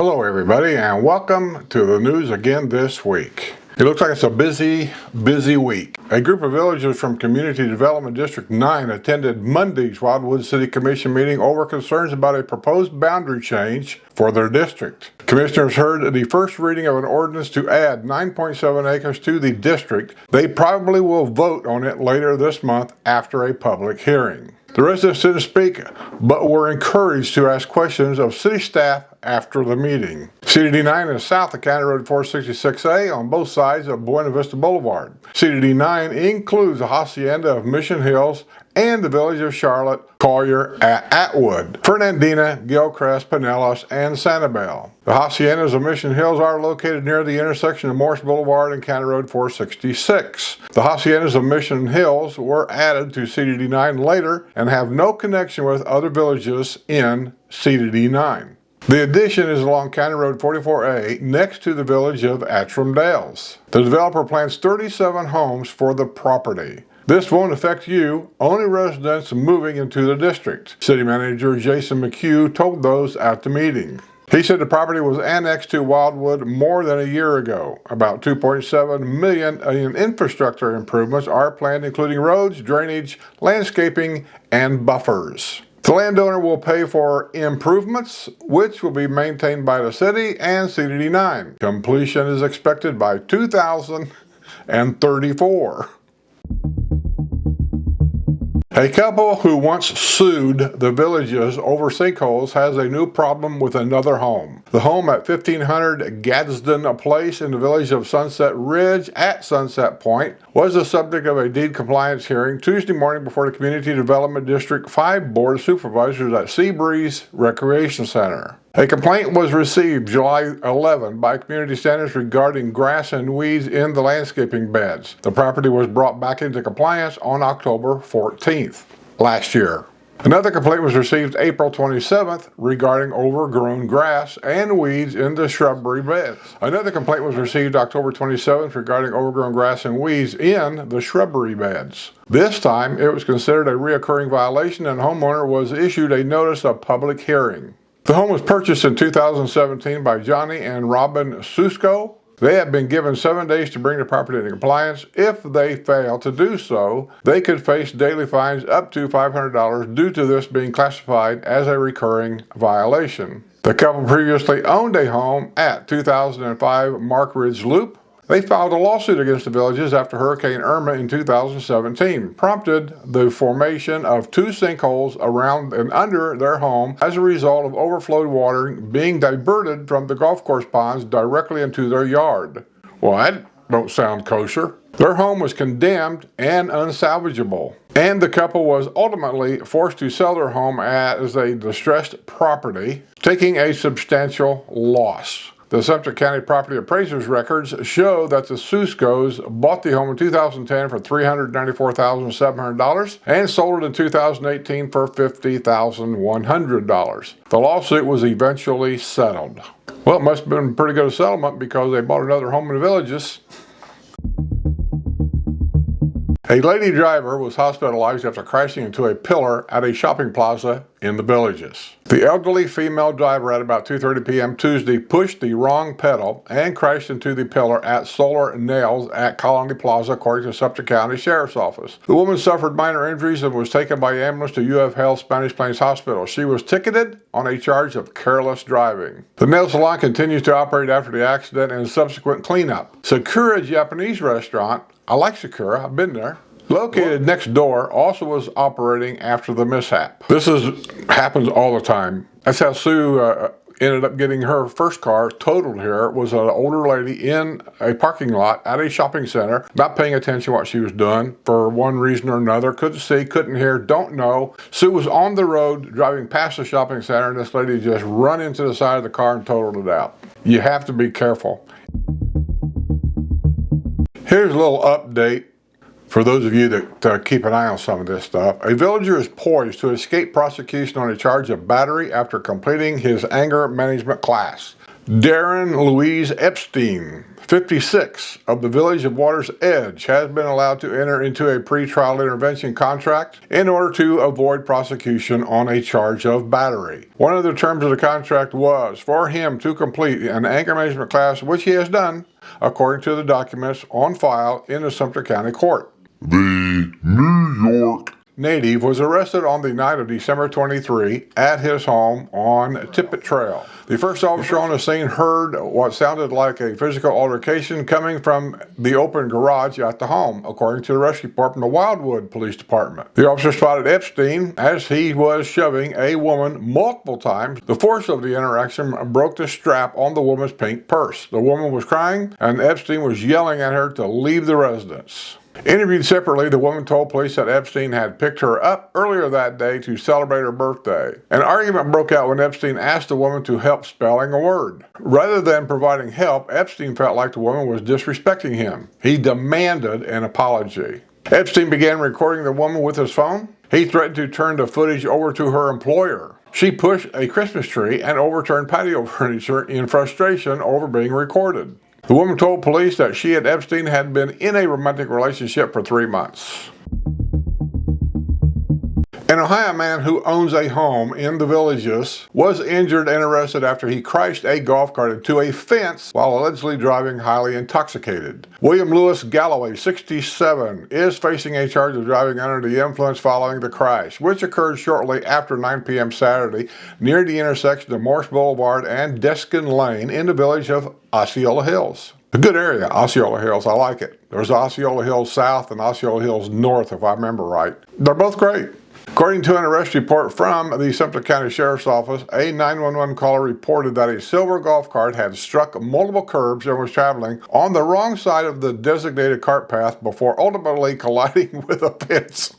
Hello everybody, and welcome to the news again this week. It looks like it's a busy week. A group of villagers from Community Development District 9 attended Monday's Wildwood City Commission meeting over concerns about a proposed boundary change for their district. Commissioners heard the first reading of an ordinance to add 9.7 acres to the district. They probably will vote on it later this month after a public hearing. The residents didn't speak, but were encouraged to ask questions of city staff after the meeting. CDD 9 is south of County Road 466A on both sides of Buena Vista Boulevard. CDD 9 includes the hacienda of Mission Hills and the village of Charlotte, Collier, Atwood, Fernandina, Gilcrest, Pinellas, and Sanibel. The haciendas of Mission Hills are located near the intersection of Morris Boulevard and County Road 466. The haciendas of Mission Hills were added to CDD 9 later and have no connection with other villages in CDD 9. The addition is along County Road 44A next to the village of Attram Dales. The developer plans 37 homes for the property. This won't affect you, only residents moving into the district, City Manager Jason McHugh told those at the meeting. He said the property was annexed to Wildwood more than a year ago. About $2.7 million in infrastructure improvements are planned, including roads, drainage, landscaping, and buffers. The landowner will pay for improvements, which will be maintained by the city and CDD 9. Completion is expected by 2034. A couple who once sued the villages over sinkholes has a new problem with another home. The home at 1500 Gadsden Place in the village of Sunset Ridge at Sunset Point was the subject of a deed compliance hearing Tuesday morning before the Community Development District 5 Board of Supervisors at Seabreeze Recreation Center. A complaint was received July 11 by community standards regarding grass and weeds in the landscaping beds. The property was brought back into compliance on October 14th last year. Another complaint was received April 27th regarding overgrown grass and weeds in the shrubbery beds. Another complaint was received October 27th regarding overgrown grass and weeds in the shrubbery beds. This time it was considered a reoccurring violation and the homeowner was issued a notice of public hearing. The home was purchased in 2017 by Johnny and Robin Susko. They have been given 7 days to bring the property into compliance. If they fail to do so, they could face daily fines up to $500 due to this being classified as a recurring violation. The couple previously owned a home at 2005 Mark Ridge Loop. They filed a lawsuit against the villages after Hurricane Irma in 2017 prompted the formation of 2 sinkholes around and under their home as a result of overflowed water being diverted from the golf course ponds directly into their yard. Well, that don't sound kosher. Their home was condemned and unsalvageable, and the couple was ultimately forced to sell their home as a distressed property, taking a substantial loss. The Sumter County Property Appraisers records show that the Suskos bought the home in 2010 for $394,700 and sold it in 2018 for $50,100. The lawsuit was eventually settled. Well, it must have been pretty good a settlement because they bought another home in the villages. A lady driver was hospitalized after crashing into a pillar at a shopping plaza in the villages. The elderly female driver at about 2:30 p.m. Tuesday pushed the wrong pedal and crashed into the pillar at Solar Nails at Colony Plaza, according to Sumter County Sheriff's Office. The woman suffered minor injuries and was taken by ambulance to UF Health Spanish Plains Hospital. She was ticketed on a charge of careless driving. The nail salon continues to operate after the accident and subsequent cleanup. Sakura Japanese restaurant, I like Sakura, I've been there, located next door, also was operating after the mishap. This happens all the time. That's how Sue ended up getting her first car totaled here. It was an older lady in a parking lot at a shopping center, not paying attention to what she was doing for one reason or another. Couldn't see, couldn't hear, don't know. Sue was on the road driving past the shopping center and this lady just run into the side of the car and totaled it out. You have to be careful. Here's a little update for those of you that keep an eye on some of this stuff. A villager is poised to escape prosecution on a charge of battery after completing his anger management class. Darren Louise Epstein, 56, of the village of Water's Edge, has been allowed to enter into a pretrial intervention contract in order to avoid prosecution on a charge of battery. One of the terms of the contract was for him to complete an anger management class, which he has done, according to the documents on file in the Sumter County Court. The New York native was arrested on the night of December 23 at his home on Tippett Trail. The first officer on the scene heard what sounded like a physical altercation coming from the open garage at the home, according to the rescue report from the Wildwood Police Department. The officer spotted Epstein as he was shoving a woman multiple times. The force of the interaction broke the strap on the woman's pink purse. The woman was crying, and Epstein was yelling at her to leave the residence. Interviewed separately, the woman told police that Epstein had picked her up earlier that day to celebrate her birthday. An argument broke out when Epstein asked the woman to help spelling a word. Rather than providing help, Epstein felt like the woman was disrespecting him. He demanded an apology. Epstein began recording the woman with his phone. He threatened to turn the footage over to her employer. She pushed a Christmas tree and overturned patio furniture in frustration over being recorded. The woman told police that she and Epstein had been in a romantic relationship for 3 months. An Ohio man who owns a home in the Villages was injured and arrested after he crashed a golf cart into a fence while allegedly driving highly intoxicated. William Lewis Galloway, 67, is facing a charge of driving under the influence following the crash, which occurred shortly after 9 p.m. Saturday near the intersection of Morse Boulevard and Deskin Lane in the village of Osceola Hills. A good area, Osceola Hills. I like it. There's Osceola Hills South and Osceola Hills North, if I remember right. They're both great. According to an arrest report from the Sumter County Sheriff's Office, a 911 caller reported that a silver golf cart had struck multiple curbs and was traveling on the wrong side of the designated cart path before ultimately colliding with a fence.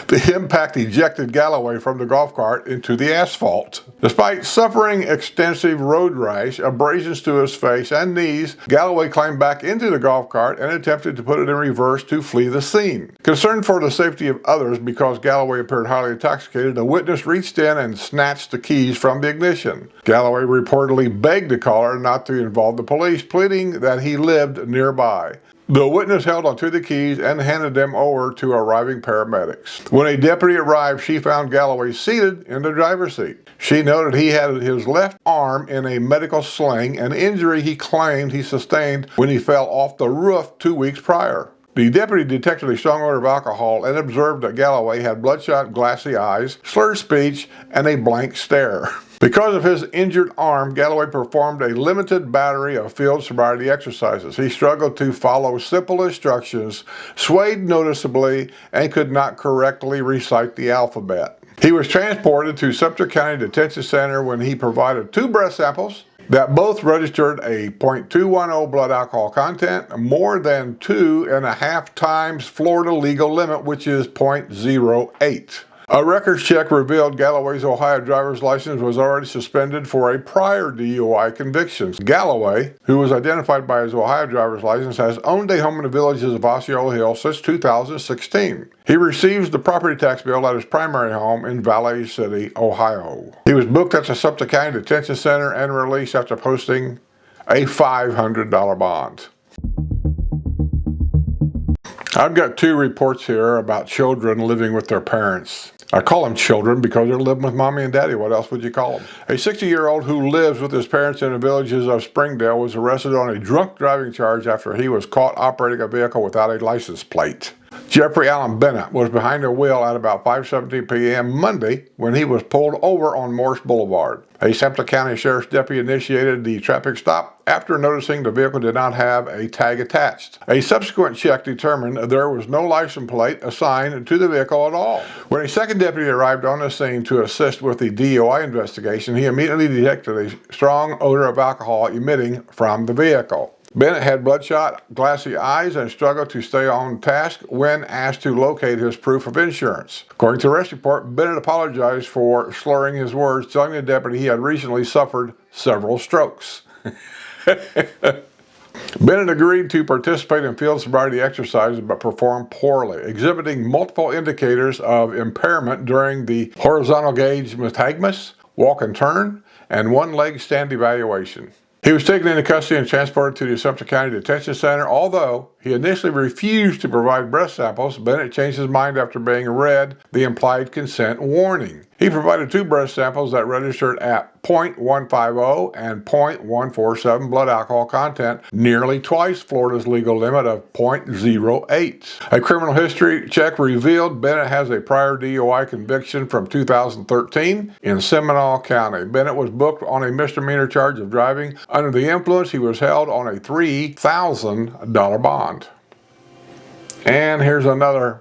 The impact ejected Galloway from the golf cart into the asphalt. Despite suffering extensive road rash, abrasions to his face and knees, Galloway climbed back into the golf cart and attempted to put it in reverse to flee the scene. Concerned for the safety of others because Galloway appeared highly intoxicated, a witness reached in and snatched the keys from the ignition. Galloway reportedly begged the caller not to involve the police, pleading that he lived nearby. The witness held onto the keys and handed them over to arriving paramedics. When a deputy arrived, she found Galloway seated in the driver's seat. She noted he had his left arm in a medical sling, an injury he claimed he sustained when he fell off the roof 2 weeks prior. The deputy detected a strong odor of alcohol and observed that Galloway had bloodshot, glassy eyes, slurred speech, and a blank stare. Because of his injured arm, Galloway performed a limited battery of field sobriety exercises. He struggled to follow simple instructions, swayed noticeably, and could not correctly recite the alphabet. He was transported to Sumter County Detention Center when he provided 2 breath samples that both registered a .210 blood alcohol content, more than 2.5 times Florida legal limit, which is .08. A records check revealed Galloway's Ohio driver's license was already suspended for a prior DUI conviction. Galloway, who was identified by his Ohio driver's license, has owned a home in the Villages of Osceola Hills since 2016. He receives the property tax bill at his primary home in Valley City, Ohio. He was booked at the Sumter County Detention Center and released after posting a $500 bond. I've got 2 reports here about children living with their parents. I call them children because they're living with mommy and daddy. What else would you call them? A 60-year-old who lives with his parents in the Villages of Springdale was arrested on a drunk driving charge after he was caught operating a vehicle without a license plate. Jeffrey Allen Bennett was behind the wheel at about 5:17 p.m. Monday when he was pulled over on Morse Boulevard. A Sumter County Sheriff's deputy initiated the traffic stop after noticing the vehicle did not have a tag attached. A subsequent check determined there was no license plate assigned to the vehicle at all. When a second deputy arrived on the scene to assist with the DUI investigation, he immediately detected a strong odor of alcohol emitting from the vehicle. Bennett had bloodshot, glassy eyes and struggled to stay on task when asked to locate his proof of insurance. According to the arrest report, Bennett apologized for slurring his words, telling the deputy he had recently suffered several strokes. Bennett agreed to participate in field sobriety exercises but performed poorly, exhibiting multiple indicators of impairment during the horizontal gauge nystagmus, walk and turn, and one-leg stand evaluation. He was taken into custody and transported to the Sumter County Detention Center. Although he initially refused to provide breath samples, Bennett changed his mind after being read the implied consent warning. He provided 2 breath samples that registered at .150 and .147 blood alcohol content, nearly twice Florida's legal limit of .08. A criminal history check revealed Bennett has a prior DUI conviction from 2013 in Seminole County. Bennett was booked on a misdemeanor charge of driving under the influence. He was held on a $3,000 bond. And here's another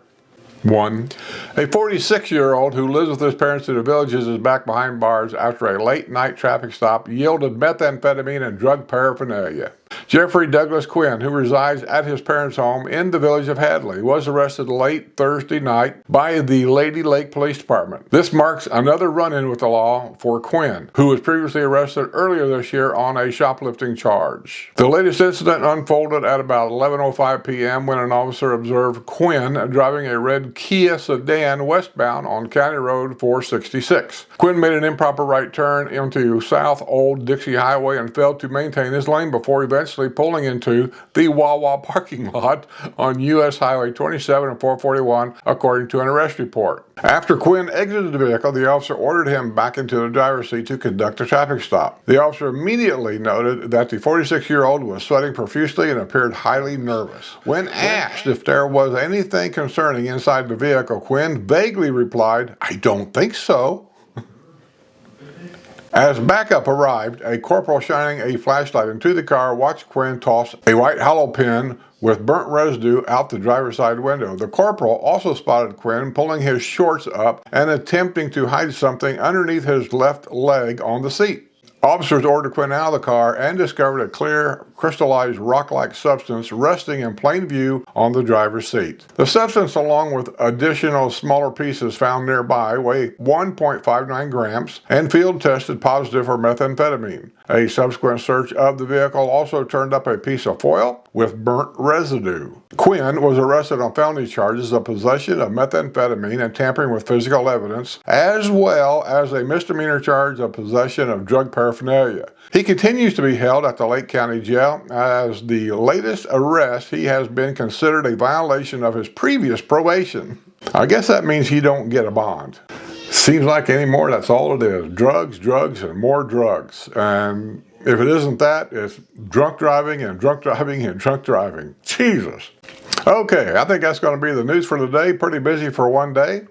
one. A 46-year-old who lives with his parents in the Villages is back behind bars after a late-night traffic stop yielded methamphetamine and drug paraphernalia. Jeffrey Douglas Quinn, who resides at his parents' home in the village of Hadley, was arrested late Thursday night by the Lady Lake Police Department. This marks another run-in with the law for Quinn, who was previously arrested earlier this year on a shoplifting charge. The latest incident unfolded at about 11:05 p.m. when an officer observed Quinn driving a red Kia sedan westbound on County Road 466. Quinn made an improper right turn into South Old Dixie Highway and failed to maintain his lane before eventually pulling into the Wawa parking lot on U.S. Highway 27 and 441, according to an arrest report. After Quinn exited the vehicle, the officer ordered him back into the driver's seat to conduct a traffic stop. The officer immediately noted that the 46-year-old was sweating profusely and appeared highly nervous. When asked if there was anything concerning inside the vehicle, Quinn vaguely replied, "I don't think so." As backup arrived, a corporal shining a flashlight into the car watched Quinn toss a white hollow pin with burnt residue out the driver's side window. The corporal also spotted Quinn pulling his shorts up and attempting to hide something underneath his left leg on the seat. Officers ordered Quinn out of the car and discovered a clear, crystallized rock-like substance resting in plain view on the driver's seat. The substance, along with additional smaller pieces found nearby, weigh 1.59 grams and field tested positive for methamphetamine. A subsequent search of the vehicle also turned up a piece of foil with burnt residue. Quinn was arrested on felony charges of possession of methamphetamine and tampering with physical evidence, as well as a misdemeanor charge of possession of drug paraphernalia. He continues to be held at the Lake County Jail. As the latest arrest, he has been considered a violation of his previous probation. I guess that means he don't get a bond. Seems like anymore that's all it is. Drugs, drugs, and more drugs. And if it isn't that, it's drunk driving and drunk driving and drunk driving. Jesus. Okay, I think that's going to be the news for today. Pretty busy for one day.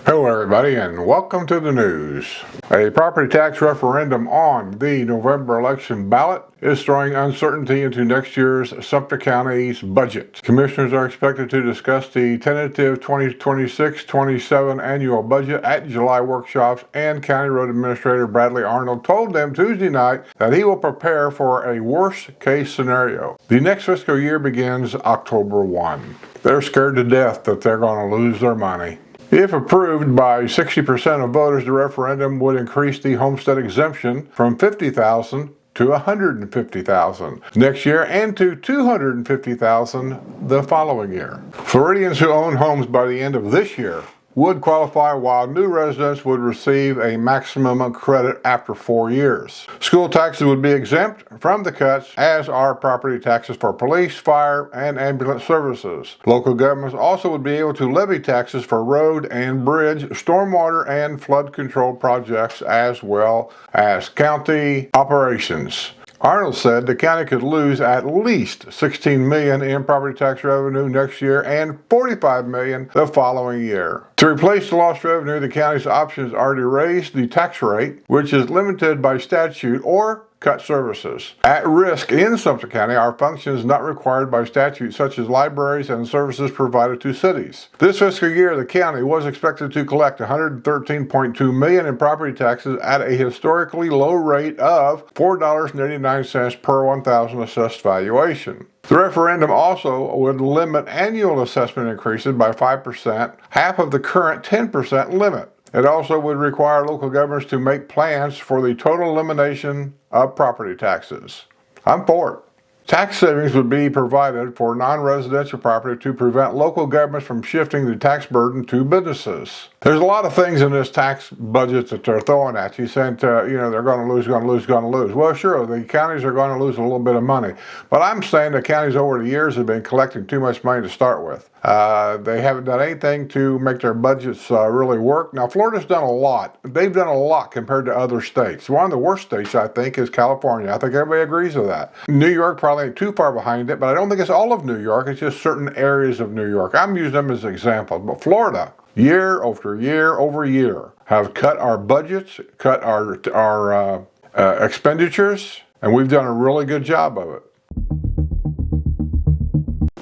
Hello everybody and welcome to the news. A property tax referendum on the November election ballot is throwing uncertainty into next year's Sumter County's budget. Commissioners are expected to discuss the tentative 2026-27 annual budget at July workshops, and County Road Administrator Bradley Arnold told them Tuesday night that he will prepare for a worst-case scenario. The next fiscal year begins October 1. They're scared to death that they're going to lose their money. If approved by 60% of voters, the referendum would increase the homestead exemption from $50,000 to $150,000 next year and to $250,000 the following year. Floridians who own homes by the end of this year would qualify, while new residents would receive a maximum credit after 4 years. School taxes would be exempt from the cuts, as are property taxes for police, fire, and ambulance services. Local governments also would be able to levy taxes for road and bridge, stormwater, and flood control projects, as well as county operations. Arnold said the county could lose at least $16 million in property tax revenue next year and $45 million the following year. To replace the lost revenue, the county's options are to raise the tax rate, which is limited by statute, or cut services. At risk in Sumter County are functions not required by statute, such as libraries and services provided to cities. This fiscal year, the county was expected to collect $113.2 million in property taxes at a historically low rate of $4.89 per 1,000 assessed valuation. The referendum also would limit annual assessment increases by 5%, half of the current 10% limit. It also would require local governments to make plans for the total elimination of property taxes. I'm for it. Tax savings would be provided for non-residential property to prevent local governments from shifting the tax burden to businesses. There's a lot of things in this tax budget that they're throwing at you, saying, they're going to lose, going to lose, going to lose. Well, sure, the counties are going to lose a little bit of money, but I'm saying the counties over the years have been collecting too much money to start with. They haven't done anything to make their budgets really work. Now, Florida's done a lot. They've done a lot compared to other states. One of the worst states, I think, is California. I think everybody agrees with that. New York probably ain't too far behind it, but I don't think it's all of New York. It's just certain areas of New York. I'm using them as examples. But Florida, year over year over year, have cut our budgets, cut our expenditures, and we've done a really good job of it.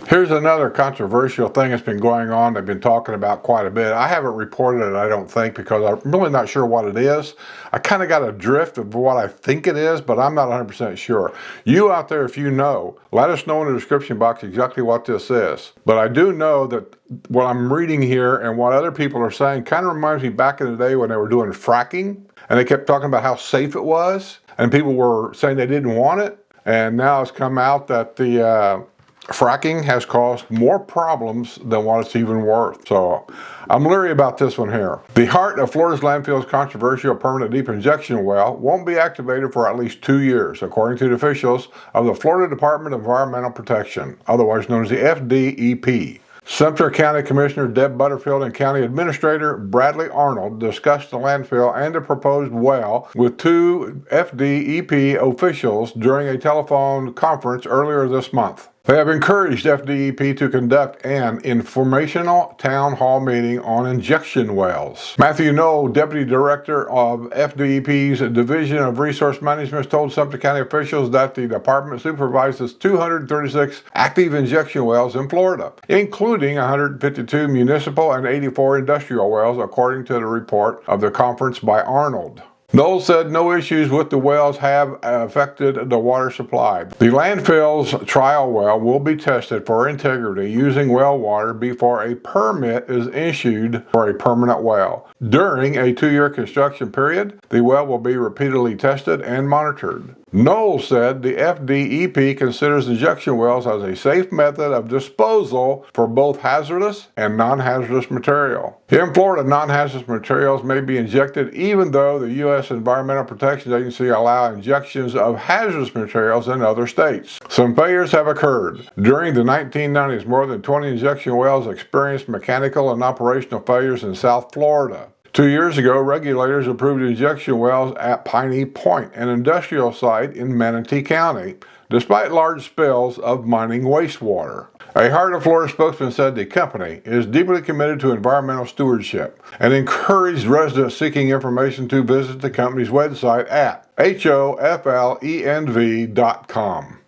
Here's another controversial thing that's been going on. They've been talking about quite a bit. I haven't reported it, I don't think, because I'm really not sure what it is. I kind of got a drift of what I think it is, but I'm not 100% sure. You out there, if you know, let us know in the description box exactly what this is. But I do know that what I'm reading here and what other people are saying kind of reminds me back in the day when they were doing fracking, and they kept talking about how safe it was, and people were saying they didn't want it. And now it's come out that the fracking has caused more problems than what it's even worth. So I'm leery about this one here. The heart of Florida's landfill's controversial permanent deep injection well won't be activated for at least 2 years, according to the officials of the Florida Department of Environmental Protection, otherwise known as the FDEP. Sumter County Commissioner Deb Butterfield and County Administrator Bradley Arnold discussed the landfill and the proposed well with 2 FDEP officials during a telephone conference earlier this month. They have encouraged FDEP to conduct an informational town hall meeting on injection wells. Matthew Knoll, Deputy Director of FDEP's Division of Resource Management, told Sumter County officials that the department supervises 236 active injection wells in Florida, including 152 municipal and 84 industrial wells, according to the report of the conference by Arnold. Knowles said no issues with the wells have affected the water supply. The landfill's trial well will be tested for integrity using well water before a permit is issued for a permanent well. During a 2-year construction period, the well will be repeatedly tested and monitored. Knowles said the FDEP considers injection wells as a safe method of disposal for both hazardous and non-hazardous material. In Florida, non-hazardous materials may be injected even though the U.S. Environmental Protection Agency allows injections of hazardous materials in other states. Some failures have occurred. During the 1990s, more than 20 injection wells experienced mechanical and operational failures in South Florida. 2 years ago, regulators approved injection wells at Piney Point, an industrial site in Manatee County, despite large spills of mining wastewater. A Heart of Florida spokesman said the company is deeply committed to environmental stewardship and encouraged residents seeking information to visit the company's website at hoflenv.com.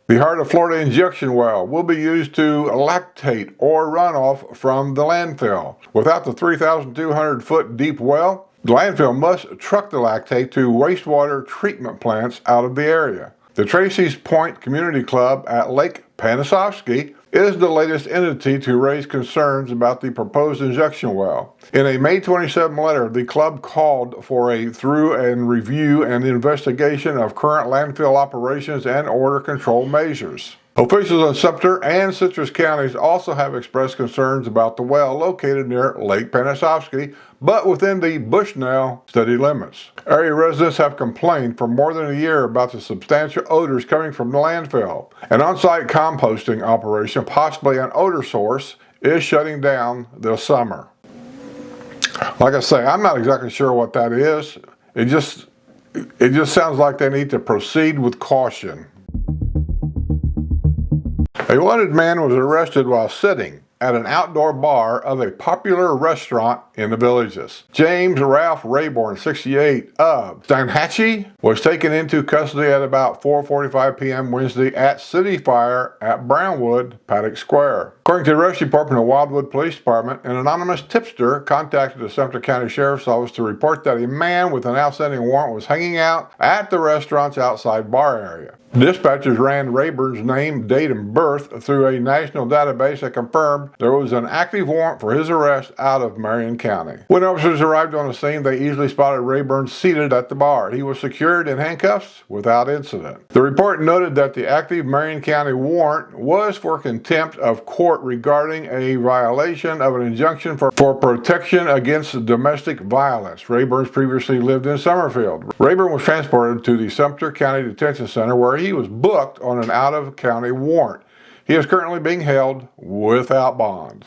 The Heart of Florida injection well will be used to lactate or runoff from the landfill. Without the 3,200-foot deep well, the landfill must truck the lactate to wastewater treatment plants out of the area. The Tracy's Point Community Club at Lake Panisovsky is the latest entity to raise concerns about the proposed injection well. In a May 27 letter, the club called for a thorough and review and investigation of current landfill operations and odor control measures. Officials in Sumter and Citrus counties also have expressed concerns about the well located near Lake Panisovsky, but within the Bushnell city limits. Area residents have complained for more than a year about the substantial odors coming from the landfill. An on-site composting operation, possibly an odor source, is shutting down this summer. Like I say, I'm not exactly sure what that is. It just sounds like they need to proceed with caution. A wanted man was arrested while sitting at an outdoor bar of a popular restaurant in the Villages. James Ralph Rayborn, 68, of Steinhatchee, was taken into custody at about 4:45 p.m. Wednesday at City Fire at Brownwood, Paddock Square. According to the rescue department of Wildwood Police Department, an anonymous tipster contacted the Sumter County Sheriff's Office to report that a man with an outstanding warrant was hanging out at the restaurant's outside bar area. Dispatchers ran Rayburn's name, date, and birth through a national database that confirmed informed there was an active warrant for his arrest out of Marion County. When officers arrived on the scene, they easily spotted Rayburn seated at the bar. He was secured in handcuffs without incident. The report noted that the active Marion County warrant was for contempt of court regarding a violation of an injunction for protection against domestic violence. Rayburn previously lived in Summerfield. Rayburn was transported to the Sumter County Detention Center where he was booked on an out-of-county warrant. He is currently being held without bond.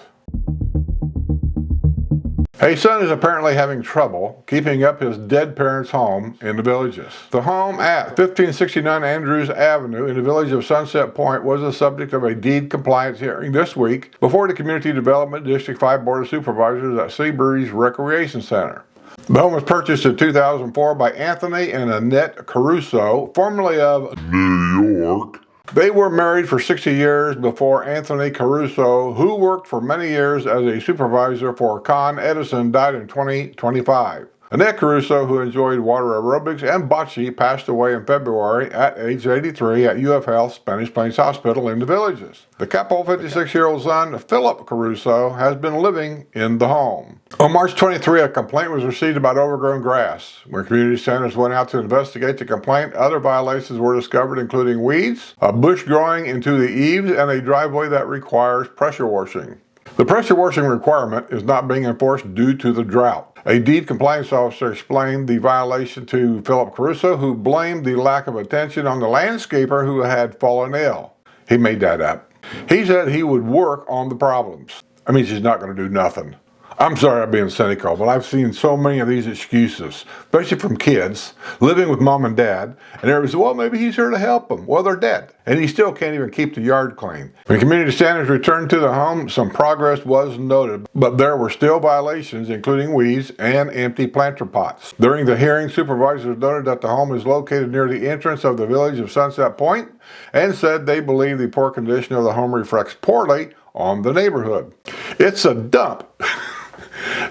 A son is apparently having trouble keeping up his dead parents' home in the Villages. The home at 1569 Andrews Avenue in the village of Sunset Point was the subject of a deed compliance hearing this week before the Community Development District 5 Board of Supervisors at Seabreeze Recreation Center. The home was purchased in 2004 by Anthony and Annette Caruso, formerly of New York. They were married for 60 years before Anthony Caruso, who worked for many years as a supervisor for Con Edison, died in 2025. Annette Caruso, who enjoyed water aerobics and bocce, passed away in February at age 83 at UF Health Spanish Plains Hospital in the Villages. The couple's 56-year-old son, Philip Caruso, has been living in the home. On March 23, a complaint was received about overgrown grass. When community centers went out to investigate the complaint, other violations were discovered, including weeds, a bush growing into the eaves, and a driveway that requires pressure washing. The pressure washing requirement is not being enforced due to the drought. A deed compliance officer explained the violation to Philip Caruso, who blamed the lack of attention on the landscaper who had fallen ill. He made that up. He said he would work on the problems. That means he's not going to do nothing. I'm sorry I'm being cynical, but I've seen so many of these excuses, especially from kids living with mom and dad, and everybody says, well, maybe he's here to help them. Well, they're dead, and he still can't even keep the yard clean. When community standards returned to the home, some progress was noted, but there were still violations, including weeds and empty planter pots. During the hearing, supervisors noted that the home is located near the entrance of the village of Sunset Point and said they believe the poor condition of the home reflects poorly on the neighborhood. It's a dump,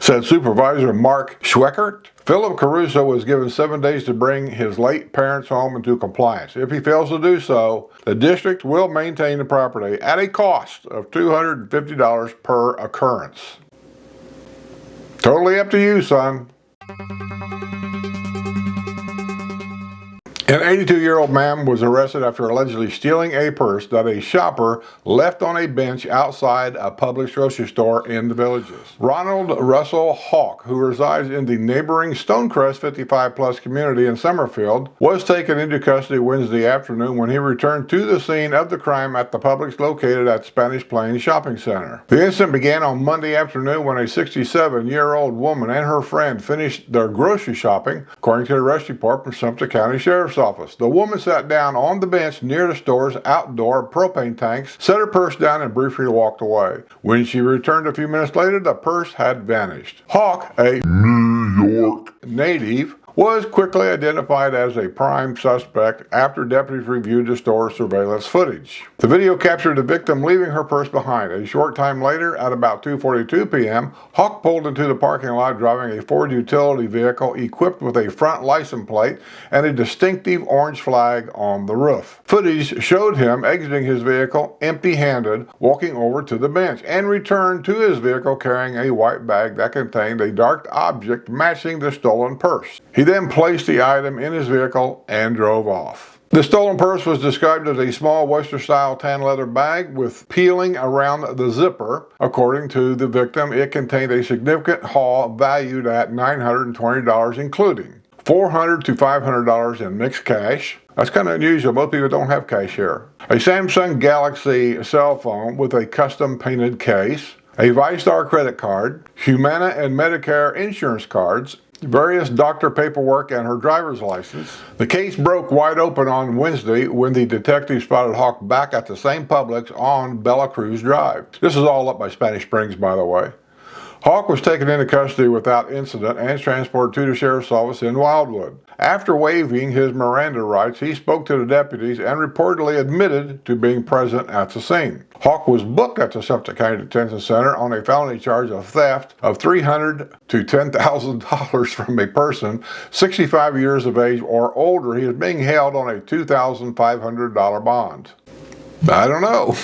said Supervisor Mark Schweckert. Philip Caruso was given 7 days to bring his late parents' home into compliance. If he fails to do so, the district will maintain the property at a cost of $250 per occurrence. Totally up to you, son. An 82-year-old man was arrested after allegedly stealing a purse that a shopper left on a bench outside a Publix grocery store in the Villages. Ronald Russell Hawk, who resides in the neighboring Stonecrest 55-plus community in Summerfield, was taken into custody Wednesday afternoon when he returned to the scene of the crime at the Publix located at Spanish Plains Shopping Center. The incident began on Monday afternoon when a 67-year-old woman and her friend finished their grocery shopping, according to the arrest report from Sumter County Sheriff's Office. The woman sat down on the bench near the store's outdoor propane tanks, set her purse down, and briefly walked away. When she returned a few minutes later, the purse had vanished. Hawk, a New York native, was quickly identified as a prime suspect after deputies reviewed the store's surveillance footage. The video captured the victim leaving her purse behind. A short time later, at about 2:42 p.m., Hawk pulled into the parking lot driving a Ford utility vehicle equipped with a front license plate and a distinctive orange flag on the roof. Footage showed him exiting his vehicle empty-handed, walking over to the bench, and returned to his vehicle carrying a white bag that contained a dark object matching the stolen purse. He then placed the item in his vehicle and drove off. The stolen purse was described as a small Western-style tan leather bag with peeling around the zipper. According to the victim, it contained a significant haul valued at $920, including $400 to $500 in mixed cash. That's kind of unusual. Most people don't have cash here. A Samsung Galaxy cell phone with a custom painted case, a ViStar credit card, Humana and Medicare insurance cards, various doctor paperwork, and her driver's license. The case broke wide open on Wednesday when the detective spotted Hawk back at the same Publix on Bella Cruz Drive. This is all up by Spanish Springs, by the way. Hawk was taken into custody without incident and transported to the sheriff's office in Wildwood. After waiving his Miranda rights, he spoke to the deputies and reportedly admitted to being present at the scene. Hawk was booked at the Sumter County Detention Center on a felony charge of theft of $300 to $10,000 from a person 65 years of age or older. He is being held on a $2,500 bond. I don't know.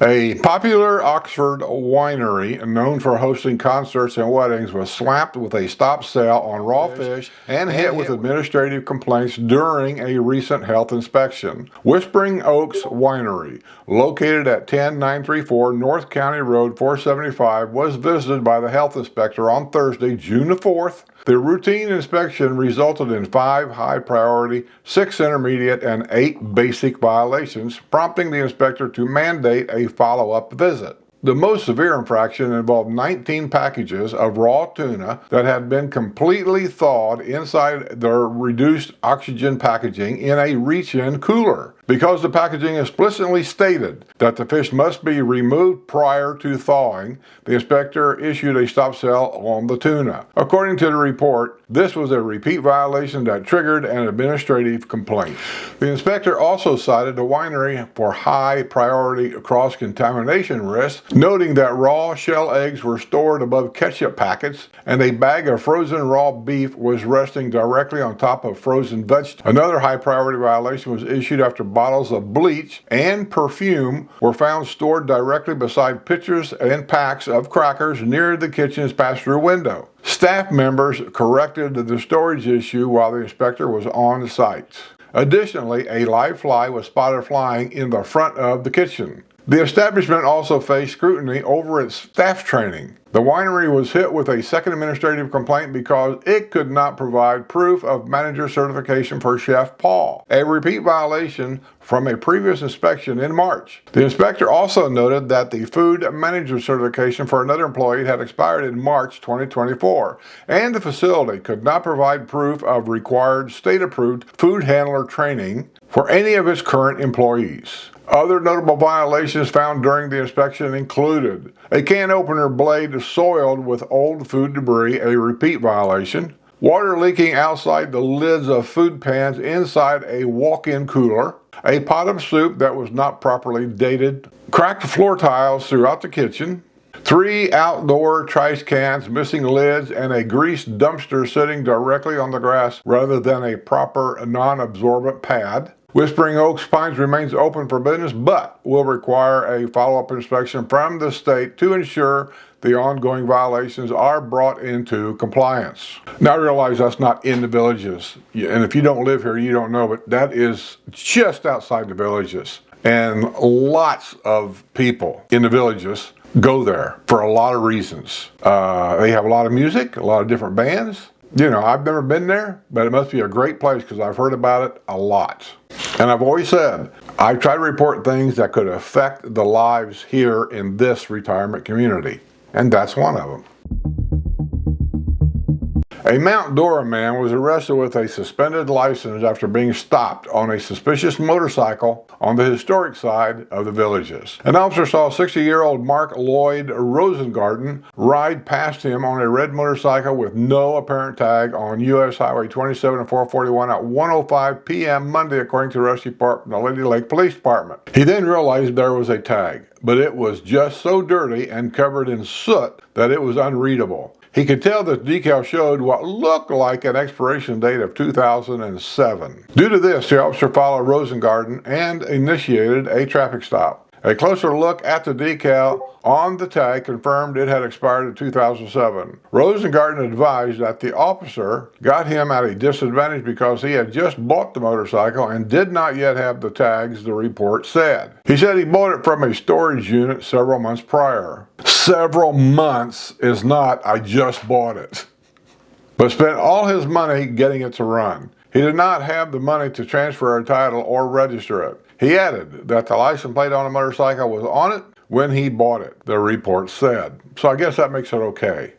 A popular Oxford winery known for hosting concerts and weddings was slapped with a stop sale on raw fish and hit with administrative complaints during a recent health inspection. Whispering Oaks Winery, located at 10934 North County Road 475, was visited by the health inspector on Thursday, June the 4th. The routine inspection resulted in 5 high priority, 6 intermediate, and 8 basic violations, prompting the inspector to mandate a follow-up visit. The most severe infraction involved 19 packages of raw tuna that had been completely thawed inside their reduced oxygen packaging in a reach-in cooler. Because the packaging explicitly stated that the fish must be removed prior to thawing, the inspector issued a stop sale on the tuna. According to the report, this was a repeat violation that triggered an administrative complaint. The inspector also cited the winery for high priority cross-contamination risk, noting that raw shell eggs were stored above ketchup packets and a bag of frozen raw beef was resting directly on top of frozen vegetables. Another high priority violation was issued after bottles of bleach and perfume were found stored directly beside pitchers and packs of crackers near the kitchen's pass-through window. Staff members corrected the storage issue while the inspector was on site. Additionally, a live fly was spotted flying in the front of the kitchen. The establishment also faced scrutiny over its staff training. The winery was hit with a second administrative complaint because it could not provide proof of manager certification for Chef Paul, a repeat violation from a previous inspection in March. The inspector also noted that the food manager certification for another employee had expired in March 2024, and the facility could not provide proof of required state-approved food handler training for any of its current employees. Other notable violations found during the inspection included a can opener blade soiled with old food debris, a repeat violation, water leaking outside the lids of food pans inside a walk-in cooler, a pot of soup that was not properly dated, cracked floor tiles throughout the kitchen, 3 outdoor trash cans missing lids, and a greased dumpster sitting directly on the grass rather than a proper non-absorbent pad. Whispering Oaks Pines remains open for business, but will require a follow-up inspection from the state to ensure the ongoing violations are brought into compliance. Now I realize that's not in the villages, and if you don't live here, you don't know, but that is just outside the villages. And lots of people in the villages go there for a lot of reasons. They have a lot of music, a lot of different bands. You know, I've never been there, but it must be a great place because I've heard about it a lot. And I've always said, I try to report things that could affect the lives here in this retirement community. And that's one of them. A Mount Dora man was arrested with a suspended license after being stopped on a suspicious motorcycle on the historic side of the villages. An officer saw 60-year-old Mark Lloyd Rosengarten ride past him on a red motorcycle with no apparent tag on U.S. Highway 27 and 441 at 1:05 p.m. Monday, according to the Rescue Department, the Lady Lake Police Department. He then realized there was a tag, but it was just so dirty and covered in soot that it was unreadable. He could tell that the decal showed what looked like an expiration date of 2007. Due to this, the officer followed Rosengarten and initiated a traffic stop. A closer look at the decal on the tag confirmed it had expired in 2007. Rosengarten advised that the officer got him at a disadvantage because he had just bought the motorcycle and did not yet have the tags, the report said. He said he bought it from a storage unit several months prior. Several months is not, I just bought it. But spent all his money getting it to run. He did not have the money to transfer a title or register it. He added that the license plate on the motorcycle was on it when he bought it, the report said. So I guess that makes it okay.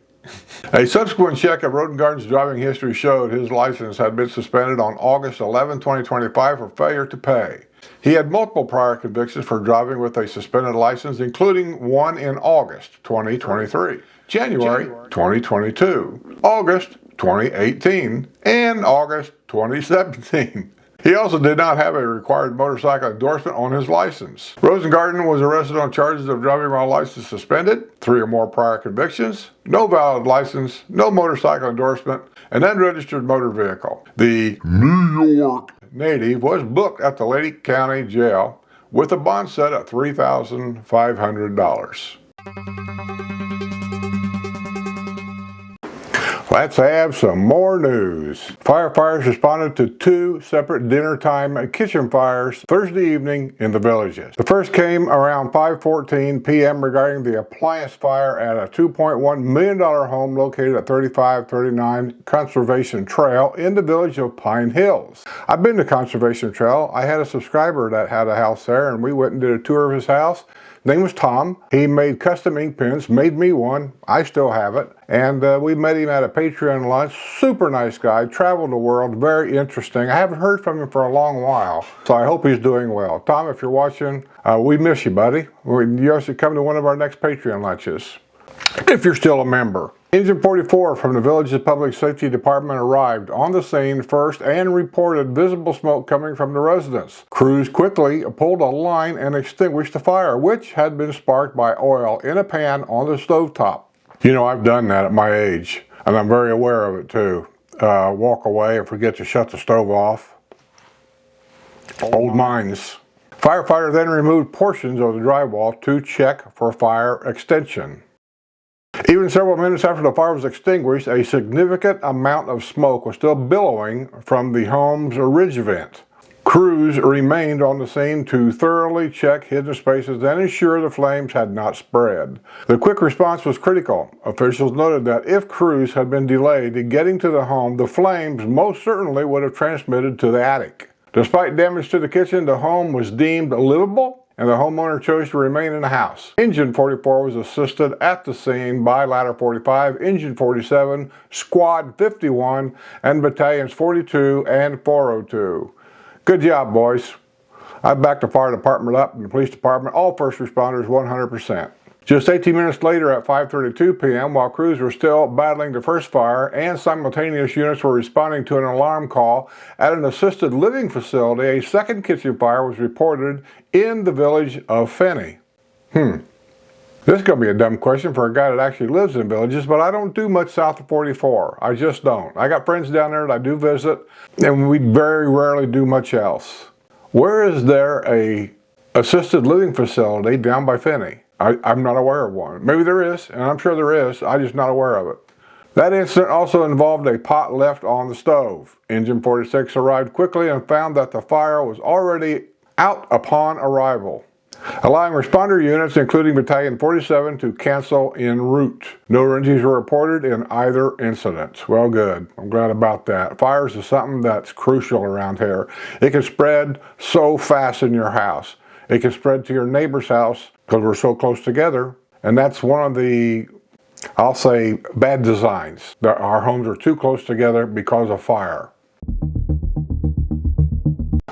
A subsequent check of Rosengarten's driving history showed his license had been suspended on August 11, 2025 for failure to pay. He had multiple prior convictions for driving with a suspended license, including one in August 2023, January 2022, August 2018, and August 2017. He also did not have a required motorcycle endorsement on his license. Rosengarten was arrested on charges of driving while license suspended, 3 or more prior convictions, no valid license, no motorcycle endorsement, an unregistered motor vehicle. The New York native was booked at the Lady County Jail with the bond set at $3,500. Let's have some more news. Firefighters responded to 2 separate dinner-time kitchen fires Thursday evening in the Villages. The first came around 5:14 p.m. regarding the appliance fire at a $2.1 million home located at 3539 Conservation Trail in the village of Pine Hills. I've been to Conservation Trail. I had a subscriber that had a house there, and we went and did a tour of his house. His name was Tom. He made custom ink pens, made me one. I still have it. And we met him at a Patreon lunch. Super nice guy, traveled the world, very interesting. I haven't heard from him for a long while, so I hope he's doing well. Tom, if you're watching, we miss you, buddy. You should come to one of our next Patreon lunches, if you're still a member. Engine 44 from the Village's Public Safety Department arrived on the scene first and reported visible smoke coming from the residence. Crews quickly pulled a line and extinguished the fire, which had been sparked by oil in a pan on the stovetop. You know, I've done that at my age, and I'm very aware of it too. Walk away and forget to shut the stove off. Old mines. Firefighter then removed portions of the drywall to check for fire extension. Even several minutes after the fire was extinguished, a significant amount of smoke was still billowing from the home's ridge vent. Crews remained on the scene to thoroughly check hidden spaces and ensure the flames had not spread. The quick response was critical. Officials noted that if crews had been delayed in getting to the home, the flames most certainly would have transmitted to the attic. Despite damage to the kitchen, the home was deemed livable, and the homeowner chose to remain in the house. Engine 44 was assisted at the scene by Ladder 45, Engine 47, Squad 51, and Battalions 42 and 402. Good job, boys. I backed the fire department up and the police department, all first responders 100%. Just 18 minutes later at 5:32 p.m., while crews were still battling the first fire and simultaneous units were responding to an alarm call at an assisted living facility, a second kitchen fire was reported in the village of Finney. This is going to be a dumb question for a guy that actually lives in villages, but I don't do much south of 44. I just don't. I got friends down there that I do visit, and we very rarely do much else. Where is there a assisted living facility down by Finney? I'm not aware of one. Maybe there is, and I'm sure there is. I'm just not aware of it. That incident also involved a pot left on the stove. Engine 46 arrived quickly and found that the fire was already out upon arrival, allowing responder units, including Battalion 47, to cancel en route. No injuries were reported in either incident. Well, good. I'm glad about that. Fires is something that's crucial around here. It can spread so fast in your house. It can spread to your neighbor's house because we're so close together. And that's one of the, I'll say, bad designs. Our homes are too close together because of fire.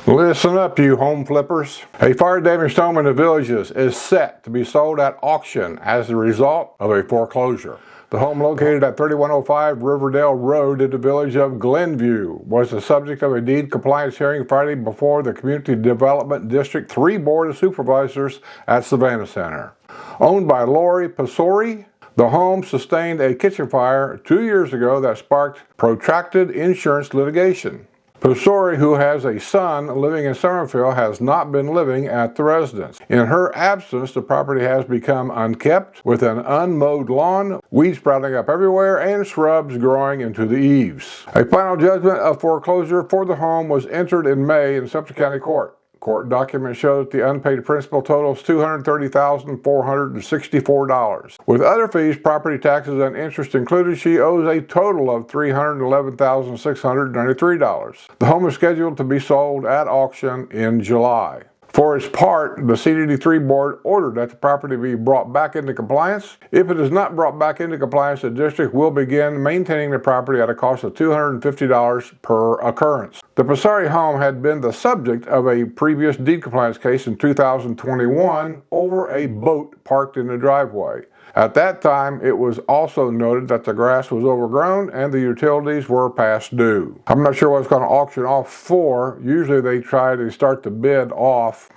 Listen up, you home flippers. A fire-damaged home in the Villages is set to be sold at auction as a result of a foreclosure. The home, located at 3105 Riverdale Road in the village of Glenview, was the subject of a deed compliance hearing Friday before the Community Development District 3 Board of Supervisors at Savannah Center. Owned by Lori Pasori, the home sustained a kitchen fire 2 years ago that sparked protracted insurance litigation. Pasori, who has a son living in Summerfield, has not been living at the residence. In her absence, the property has become unkept, with an unmowed lawn, weeds sprouting up everywhere, and shrubs growing into the eaves. A final judgment of foreclosure for the home was entered in May in Sumter County Court. Court documents show that the unpaid principal totals $230,464. With other fees, property taxes, and interest included, she owes a total of $311,693. The home is scheduled to be sold at auction in July. For its part, the CDD3 board ordered that the property be brought back into compliance. If it is not brought back into compliance, the district will begin maintaining the property at a cost of $250 per occurrence. The Pasari home had been the subject of a previous deed compliance case in 2021 over a boat parked in the driveway. At that time, it was also noted that the grass was overgrown and the utilities were past due. I'm not sure what it's going to auction off for. Usually they try to start the bid off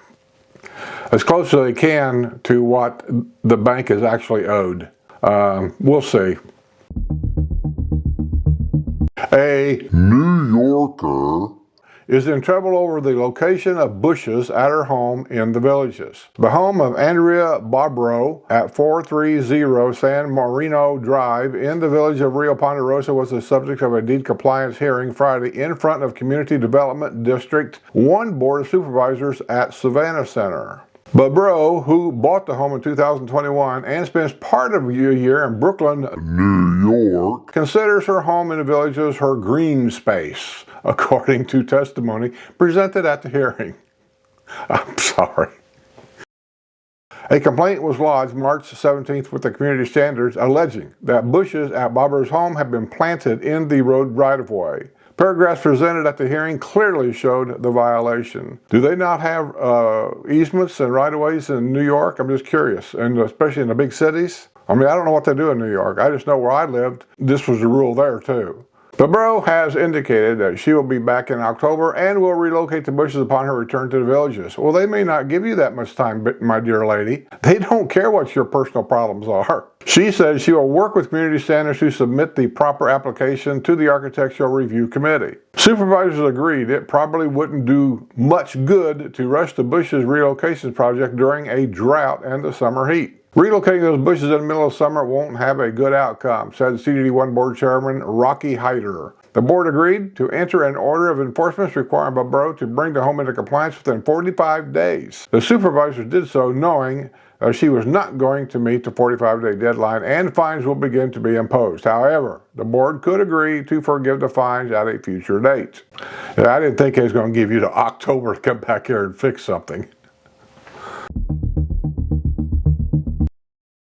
as close as they can to what the bank is actually owed. We'll see. A New Yorker is in trouble over the location of bushes at her home in the Villages. The home of Andrea Barbaro at 430 San Marino Drive in the village of Rio Ponderosa was the subject of a deed compliance hearing Friday in front of Community Development District 1 Board of Supervisors at Savannah Center. Barbaro, who bought the home in 2021 and spends part of a year in Brooklyn, New York, considers her home in the Villages her green space, according to testimony presented at the hearing. I'm sorry. A complaint was lodged March 17th with the community standards alleging that bushes at Barbaro's home have been planted in the road right-of-way. Paragraphs presented at the hearing clearly showed the violation. Do they not have easements and right-of-ways in New York? I'm just curious, and especially in the big cities. I mean, I don't know what they do in New York. I just know where I lived, this was the rule there too. Barbaro has indicated that she will be back in October and will relocate the bushes upon her return to the Villages. Well, they may not give you that much time, my dear lady. They don't care what your personal problems are. She said she will work with community standards to submit the proper application to the Architectural Review Committee. Supervisors agreed it probably wouldn't do much good to rush the bushes relocation project during a drought and the summer heat. Relocating those bushes in the middle of summer won't have a good outcome, said CDD1 Board Chairman Rocky Hyder. The board agreed to enter an order of enforcement requiring Barbaro to bring the home into compliance within 45 days. The supervisors did so knowing she was not going to meet the 45-day deadline and fines will begin to be imposed. However, the board could agree to forgive the fines at a future date. I didn't think it was going to give you to October to come back here and fix something.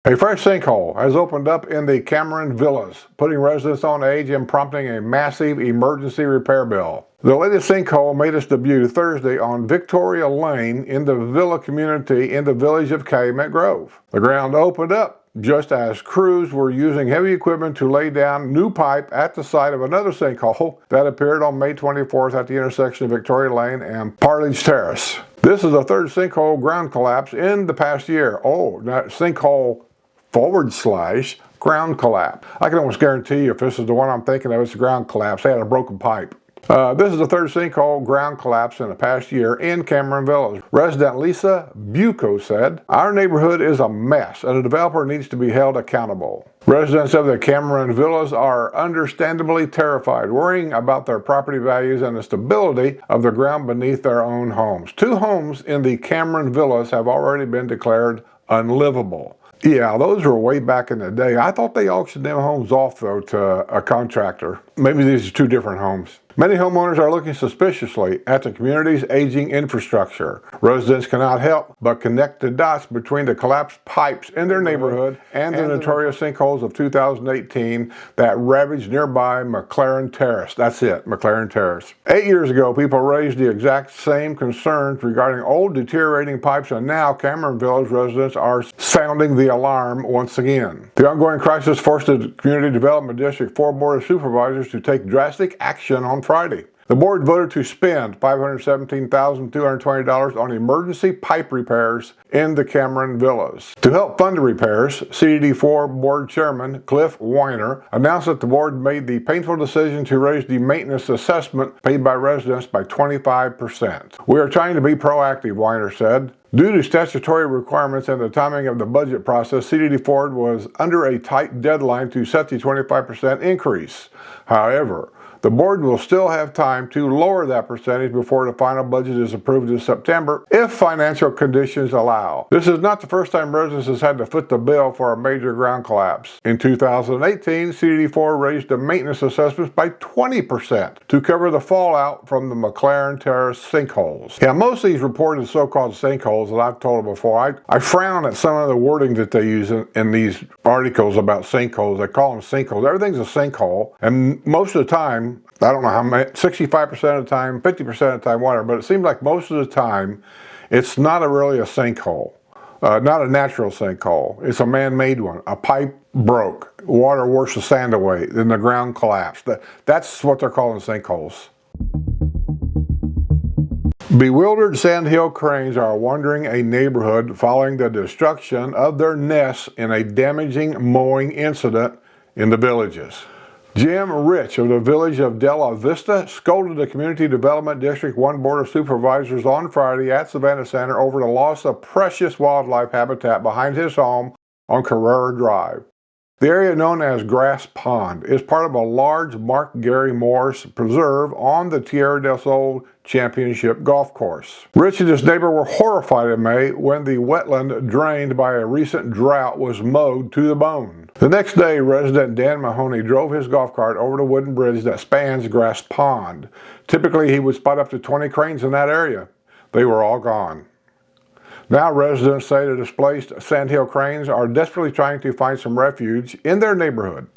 A fresh sinkhole has opened up in the Cameron Villas, putting residents on edge and prompting a massive emergency repair bill. The latest sinkhole made its debut Thursday on Victoria Lane in the villa community in the village of Calumet Grove. The ground opened up just as crews were using heavy equipment to lay down new pipe at the site of another sinkhole that appeared on May 24th at the intersection of Victoria Lane and Parledge Terrace. This is the third sinkhole ground collapse in the past year. Oh, not sinkhole / ground collapse. I can almost guarantee you if this is the one I'm thinking of, it's a ground collapse. They had a broken pipe. This is the third sinkhole ground collapse in the past year in Cameron Villas. Resident Lisa Bucco said, "Our neighborhood is a mess and the developer needs to be held accountable." Residents of the Cameron Villas are understandably terrified, worrying about their property values and the stability of the ground beneath their own homes. 2 homes in the Cameron Villas have already been declared unlivable. Yeah, those were way back in the day. I thought they auctioned them homes off, though, to a contractor. Maybe these are 2 different homes. Many homeowners are looking suspiciously at the community's aging infrastructure. Residents cannot help but connect the dots between the collapsed pipes in their neighborhood and the notorious sinkholes of 2018 that ravaged nearby McLaren Terrace. That's it, McLaren Terrace. 8 years ago, people raised the exact same concerns regarding old deteriorating pipes, and now Cameron Village residents are sounding the alarm once again. The ongoing crisis forced the Community Development District 4 Board of Supervisors to take drastic action on Friday. The board voted to spend $517,220 on emergency pipe repairs in the Cameron Villas. To help fund the repairs, CDD4 Board Chairman Cliff Weiner announced that the board made the painful decision to raise the maintenance assessment paid by residents by 25%. "We are trying to be proactive," Weiner said. Due to statutory requirements and the timing of the budget process, CDD4 was under a tight deadline to set the 25% increase. However, the board will still have time to lower that percentage before the final budget is approved in September if financial conditions allow. This is not the first time residents has had to foot the bill for a major ground collapse. In 2018, CDD4 raised the maintenance assessments by 20% to cover the fallout from the McLaren Terrace sinkholes. Yeah, most of these reported so-called sinkholes that I've told them before, I frown at some of the wording that they use in these articles about sinkholes. They call them sinkholes. Everything's a sinkhole, and most of the time, I don't know how many, 65% of the time, 50% of the time, whatever, but it seems like most of the time, it's not really a sinkhole. Not a natural sinkhole. It's a man-made one. A pipe broke. Water washed the sand away. Then the ground collapsed. That's what they're calling sinkholes. Bewildered sandhill cranes are wandering a neighborhood following the destruction of their nests in a damaging mowing incident in the Villages. Jim Rich of the village of Della Vista scolded the Community Development District 1 Board of Supervisors on Friday at Savannah Center over the loss of precious wildlife habitat behind his home on Carrera Drive. The area known as Grass Pond is part of a large Mark Gary Morris preserve on the Tierra del Sol Championship golf course. Rich and his neighbor were horrified in May when the wetland drained by a recent drought was mowed to the bone. The next day, resident Dan Mahoney drove his golf cart over the wooden bridge that spans Grass Pond. Typically, he would spot up to 20 cranes in that area. They were all gone. Now residents say the displaced sandhill cranes are desperately trying to find some refuge in their neighborhood.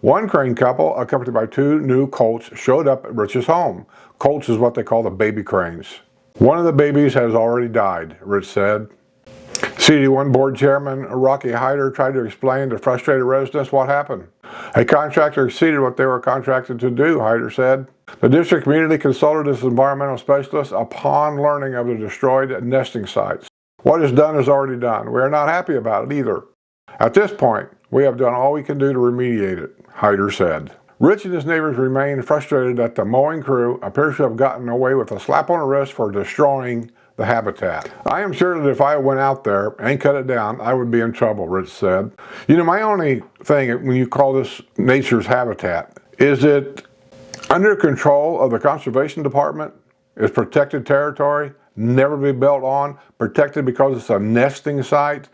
One crane couple, accompanied by two new colts, showed up at Rich's home. Colts is what they call the baby cranes. One of the babies has already died, Rich said. CD1 board chairman Rocky Hyder tried to explain to frustrated residents what happened. A contractor exceeded what they were contracted to do, Hyder said. The district immediately consulted its environmental specialist upon learning of the destroyed nesting sites. What is done is already done. We are not happy about it either. At this point, we have done all we can do to remediate it, Hyder said. Rich and his neighbors remain frustrated that the mowing crew appears to have gotten away with a slap on the wrist for destroying the habitat. I am sure that if I went out there and cut it down, I would be in trouble, Rich said. You know, my only thing when you call this nature's habitat, is it under control of the conservation department? Is protected territory? Never be built on, protected because it's a nesting site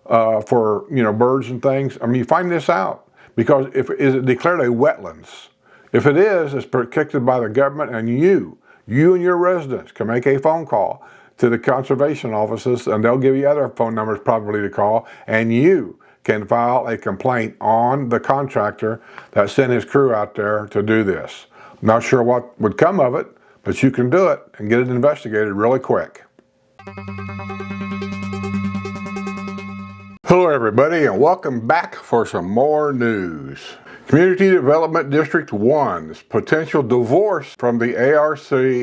for birds and things. I mean, you find this out because is it declared a wetlands? If it is, it's protected by the government, and you and your residents can make a phone call to the conservation offices, and they'll give you other phone numbers probably to call, and you can file a complaint on the contractor that sent his crew out there to do this. I'm not sure what would come of it, but you can do it and get it investigated really quick. Hello everybody, and welcome back for some more news. Community Development District 1's potential divorce from the ARC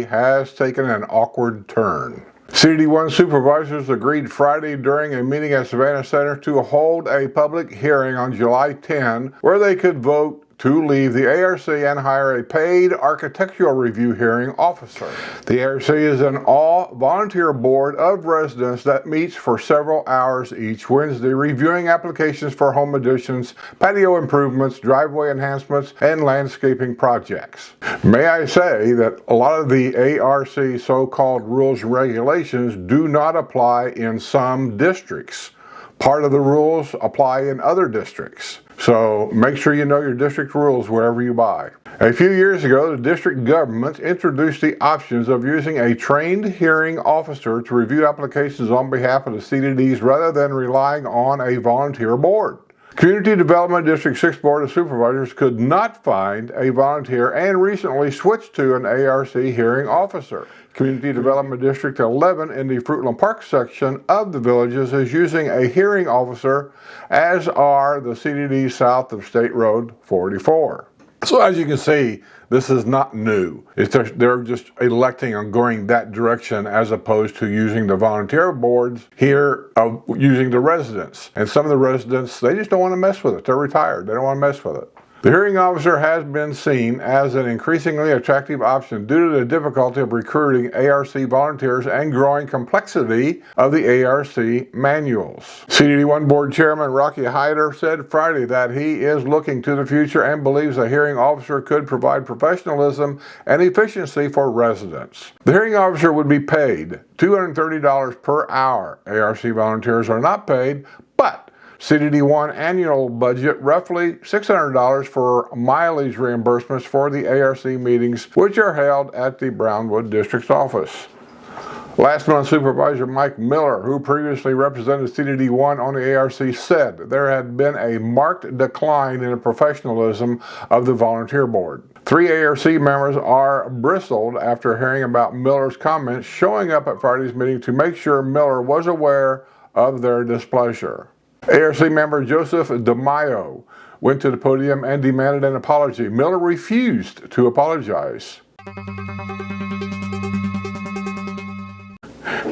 has taken an awkward turn. CD1 supervisors agreed Friday during a meeting at Savannah Center to hold a public hearing on July 10 where they could vote to leave the ARC and hire a paid architectural review hearing officer. The ARC is an all-volunteer board of residents that meets for several hours each Wednesday, reviewing applications for home additions, patio improvements, driveway enhancements, and landscaping projects. May I say that a lot of the ARC so-called rules and regulations do not apply in some districts. Part of the rules apply in other districts. So make sure you know your district rules wherever you buy. A few years ago, the district government introduced the options of using a trained hearing officer to review applications on behalf of the CDDs rather than relying on a volunteer board. Community Development District 6 Board of Supervisors could not find a volunteer and recently switched to an ARC hearing officer. Community Development District 11 in the Fruitland Park section of the villages is using a hearing officer, as are the CDDs south of State Road 44. So as you can see, this is not new. They're just electing on going that direction as opposed to using the volunteer boards here of using the residents. And some of the residents, they just don't want to mess with it. They're retired. They don't want to mess with it. The hearing officer has been seen as an increasingly attractive option due to the difficulty of recruiting ARC volunteers and growing complexity of the ARC manuals. CDD1 Board Chairman Rocky Hyder said Friday that he is looking to the future and believes a hearing officer could provide professionalism and efficiency for residents. The hearing officer would be paid $230 per hour. ARC volunteers are not paid, but CDD1 annual budget roughly $600 for mileage reimbursements for the ARC meetings, which are held at the Wildwood District's office. Last month, Supervisor Mike Miller, who previously represented CDD1 on the ARC, said there had been a marked decline in the professionalism of the volunteer board. 3 ARC members are bristled after hearing about Miller's comments, showing up at Friday's meeting to make sure Miller was aware of their displeasure. ARC member Joseph DeMaio went to the podium and demanded an apology. Miller refused to apologize.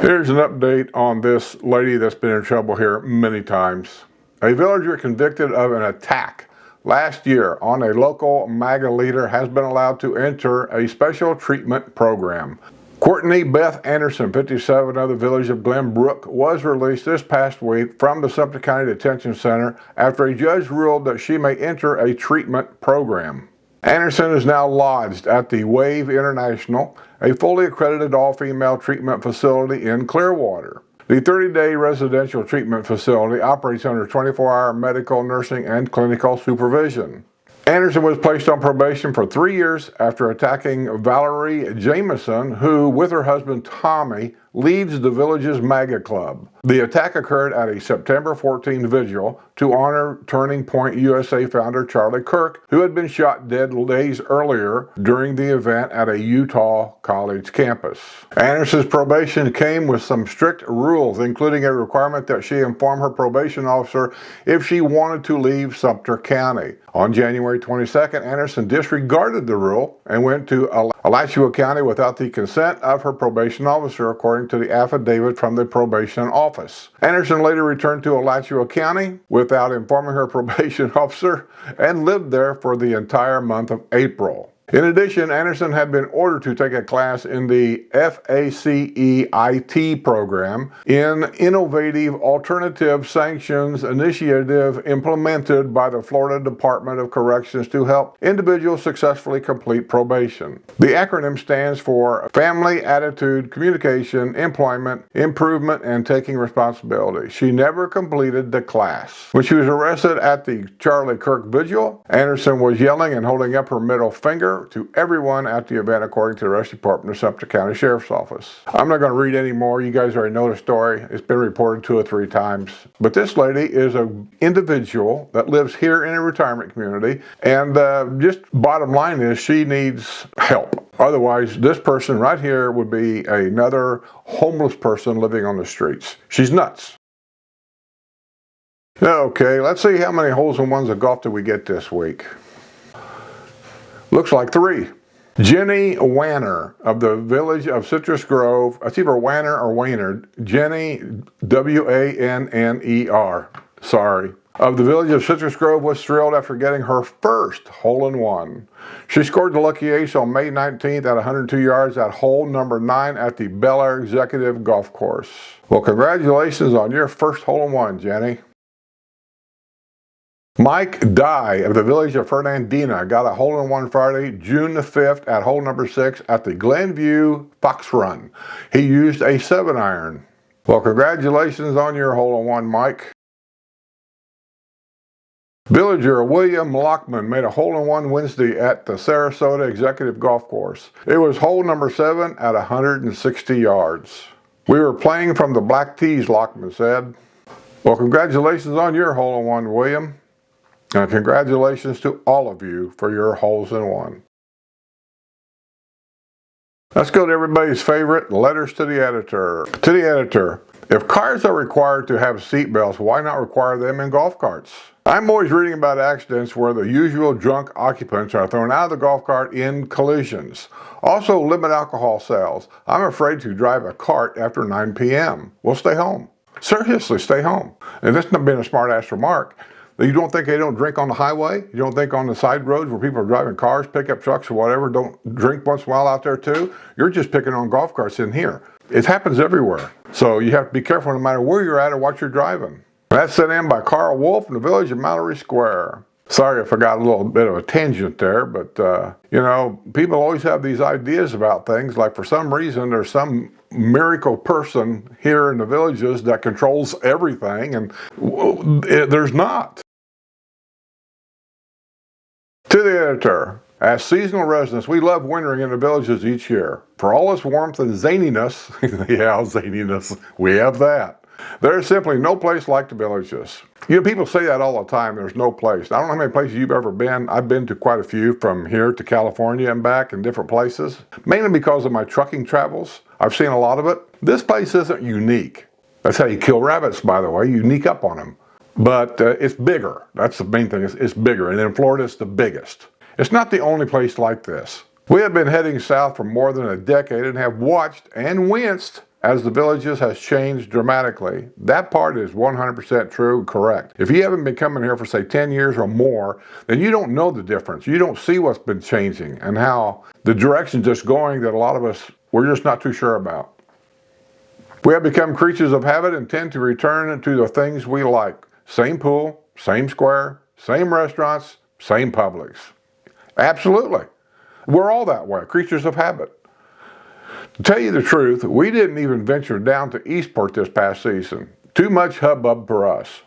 Here's an update on this lady that's been in trouble here many times. A villager convicted of an attack last year on a local MAGA leader has been allowed to enter a special treatment program. Courtney Beth Anderson, 57, of the village of Glenbrook, was released this past week from the Sumter County Detention Center after a judge ruled that she may enter a treatment program. Anderson is now lodged at the Wave International, a fully accredited all-female treatment facility in Clearwater. The 30-day residential treatment facility operates under 24-hour medical, nursing, and clinical supervision. Anderson was placed on probation for 3 years after attacking Valerie Jameson, who, with her husband Tommy, leads the village's MAGA club. The attack occurred at a September 14 vigil to honor Turning Point USA founder Charlie Kirk, who had been shot dead days earlier during the event at a Utah college campus. Anderson's probation came with some strict rules, including a requirement that she inform her probation officer if she wanted to leave Sumter County. On January 22nd, Anderson disregarded the rule and went to Alachua County without the consent of her probation officer, according to the affidavit from the probation office. Anderson later returned to Alachua County without informing her probation officer and lived there for the entire month of April. In addition, Anderson had been ordered to take a class in the FACEIT program, an innovative alternative sanctions initiative implemented by the Florida Department of Corrections to help individuals successfully complete probation. The acronym stands for Family, Attitude, Communication, Employment, Improvement, and Taking Responsibility. She never completed the class. When she was arrested at the Charlie Kirk vigil, Anderson was yelling and holding up her middle finger to everyone at the event, according to the Arrest Department of Sumter County Sheriff's Office. I'm not going to read any more. You guys already know the story. It's been reported 2 or 3 times. But this lady is an individual that lives here in a retirement community, and just bottom line is she needs help. Otherwise, this person right here would be another homeless person living on the streets. She's nuts. Okay, let's see how many holes in ones of golf did we get this week. Looks like 3. Jenny Wanner of the village of Citrus Grove, it's either Wanner or Wainer, Jenny, W-A-N-N-E-R, of the village of Citrus Grove was thrilled after getting her first hole-in-one. She scored the lucky ace on May 19th at 102 yards at hole number 9 at the Bel Air Executive Golf Course. Well, congratulations on your first hole-in-one, Jenny. Mike Dye of the village of Fernandina got a hole-in-one Friday, June the 5th at hole number 6 at the Glenview Fox Run. He used a 7-iron. Well, congratulations on your hole-in-one, Mike. Villager William Lockman made a hole-in-one Wednesday at the Sarasota Executive Golf Course. It was hole number 7 at 160 yards. We were playing from the black tees, Lockman said. Well, congratulations on your hole-in-one, William. And congratulations to all of you for your holes-in-one. Let's go to everybody's favorite, letters to the editor. To the editor, if cars are required to have seat belts, why not require them in golf carts? I'm always reading about accidents where the usual drunk occupants are thrown out of the golf cart in collisions. Also, limit alcohol sales. I'm afraid to drive a cart after 9 p.m. Well, stay home. Seriously, stay home. And that's not being a smart-ass remark. You don't think they don't drink on the highway? You don't think on the side roads where people are driving cars, pickup trucks or whatever, don't drink once in a while out there too? You're just picking on golf carts in here. It happens everywhere. So you have to be careful no matter where you're at or what you're driving. That's sent in by Carl Wolf in the village of Mallory Square. Sorry if I got a little bit of a tangent there, but, you know, people always have these ideas about things, like for some reason there's some miracle person here in the villages that controls everything, and there's not. To the editor, as seasonal residents, we love wintering in the villages each year. For all its warmth and zaniness, yeah, zaniness, we have that. There is simply no place like the villages. You know, people say that all the time, there's no place. I don't know how many places you've ever been. I've been to quite a few from here to California and back in different places, mainly because of my trucking travels. I've seen a lot of it. This place isn't unique. That's how you kill rabbits, by the way. You sneak up on them. But it's bigger. That's the main thing. It's bigger. And in Florida, it's the biggest. It's not the only place like this. We have been heading south for more than a decade and have watched and winced as the villages has changed dramatically. That part is 100% true and correct. If you haven't been coming here for say 10 years or more, then you don't know the difference. You don't see what's been changing and how the direction's just going that a lot of us, we're just not too sure about. We have become creatures of habit and tend to return to the things we like. Same pool, same square, same restaurants, same Publix. Absolutely. We're all that way, creatures of habit. To tell you the truth, we didn't even venture down to Eastport this past season. Too much hubbub for us.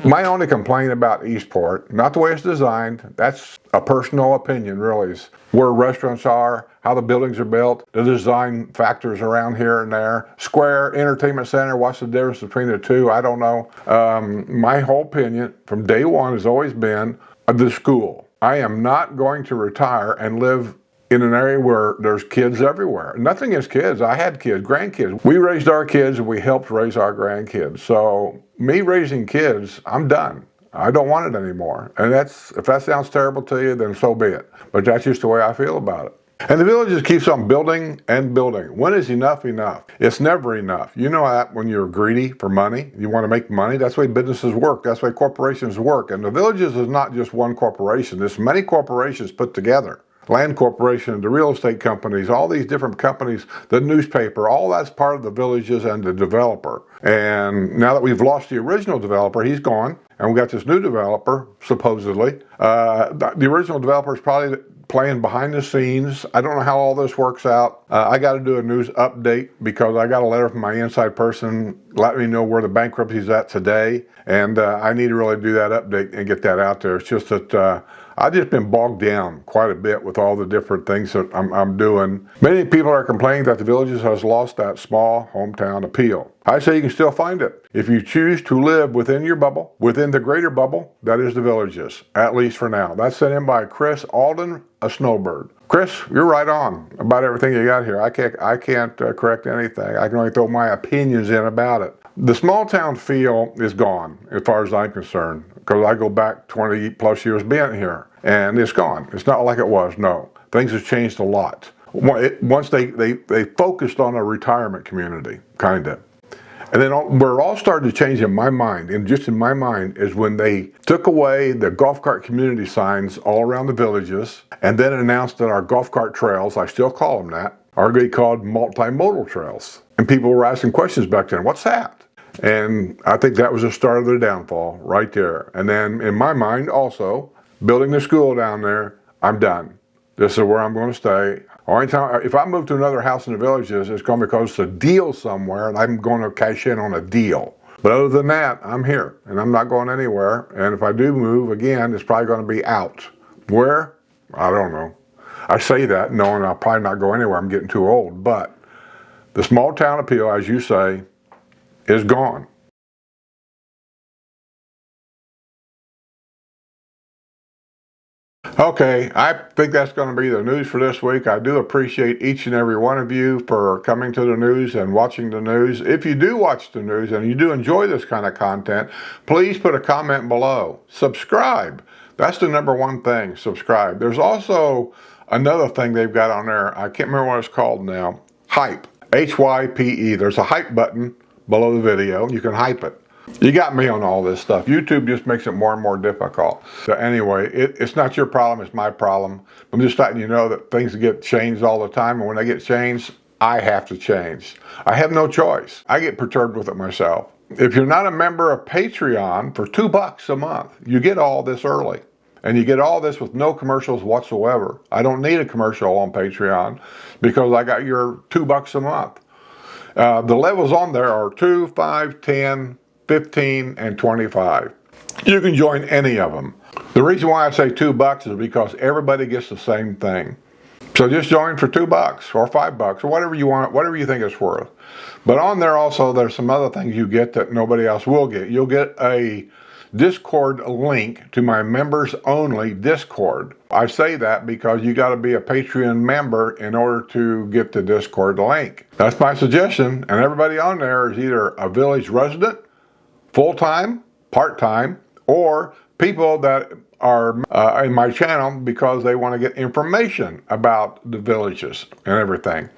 My only complaint about Eastport, not the way it's designed, that's a personal opinion really, is where restaurants are, how the buildings are built, the design factors around here and there. Square, entertainment center, what's the difference between the two? I don't know. My whole opinion from day one has always been the school. I am not going to retire and live in an area where there's kids everywhere. Nothing against kids. I had kids, grandkids. We raised our kids and we helped raise our grandkids. So me raising kids, I'm done. I don't want it anymore. And if that sounds terrible to you, then so be it. But that's just the way I feel about it. And the village just keeps on building and building. When is enough enough? It's never enough. You know that when you're greedy for money, you want to make money, that's the way businesses work. That's the way corporations work. And the villages is not just one corporation. There's many corporations put together. Land corporation, the real estate companies, all these different companies, the newspaper, all that's part of the villages and the developer. And now that we've lost the original developer, he's gone, and we got this new developer, supposedly. The original developer is probably playing behind the scenes. I don't know how all this works out. I got to do a news update because I got a letter from my inside person letting me know where the bankruptcy is at today. And I need to really do that update and get that out there. It's just that I've just been bogged down quite a bit with all the different things that I'm doing. Many people are complaining that the villages has lost that small hometown appeal. I say you can still find it. If you choose to live within your bubble, within the greater bubble, that is the villages, at least for now. That's sent in by Chris Alden, a snowbird. Chris, you're right on about everything you got here. I can't correct anything. I can only throw my opinions in about it. The small town feel is gone as far as I'm concerned, because I go back 20 plus years being here, and it's gone. It's not like it was, no. Things have changed a lot. Once they focused on a retirement community, kind of. And then where it all started to change in my mind, and just in my mind, is when they took away the golf cart community signs all around the villages, and then announced that our golf cart trails, I still call them that, are going to be called multimodal trails. And people were asking questions back then, what's that? And I think that was the start of their downfall right there. And then in my mind also, building the school down there, I'm done. This is where I'm going to stay. Only time, if I move to another house in the villages, it's going to be because it's a deal somewhere and I'm going to cash in on a deal. But other than that, I'm here and I'm not going anywhere. And if I do move again, it's probably going to be out. Where? I don't know. I say that knowing I'll probably not go anywhere. I'm getting too old. But the small town appeal, as you say, is gone. Okay, I think that's going to be the news for this week. I do appreciate each and every one of you for coming to the news and watching the news. If you do watch the news and you do enjoy this kind of content, please put a comment below. Subscribe. That's the number one thing, subscribe. There's also another thing they've got on there. I can't remember what it's called now. Hype. H-Y-P-E. There's a hype button below the video. You can hype it. You got me on all this stuff. YouTube just makes it more and more difficult. So anyway, it's not your problem, it's my problem. I'm just letting you know that things get changed all the time, and when they get changed, I have to change. I have no choice. I get perturbed with it myself. If you're not a member of Patreon, for $2 a month, you get all this early. And you get all this with no commercials whatsoever. I don't need a commercial on Patreon because I got your $2 a month. The levels on there are 2, 5, 10, 15, and 25. You can join any of them. The reason why I say $2 is because everybody gets the same thing. So just join for $2 or $5 or whatever you want, whatever you think it's worth. But on there also, there's some other things you get that nobody else will get. You'll get a Discord link to my members only Discord. I say that because you got to be a Patreon member in order to get the Discord link. That's my suggestion, and everybody on there is either a village resident, full-time, part-time, or people that are in my channel because they want to get information about the villages and everything.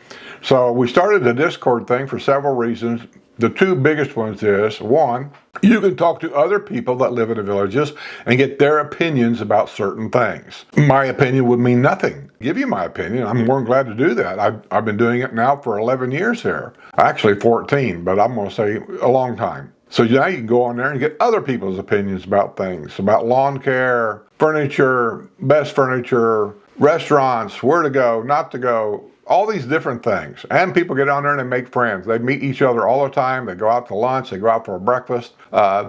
So we started the Discord thing for several reasons. The two biggest ones is, one, you can talk to other people that live in the villages and get their opinions about certain things. My opinion would mean nothing. Give you my opinion. I'm more than glad to do that. I've been doing it now for 11 years here. Actually 14, but I'm going to say a long time. So now you can go on there and get other people's opinions about things, about lawn care, furniture, best furniture, restaurants, where to go, not to go, all these different things. And people get on there and they make friends. They meet each other all the time. They go out to lunch. They go out for a breakfast,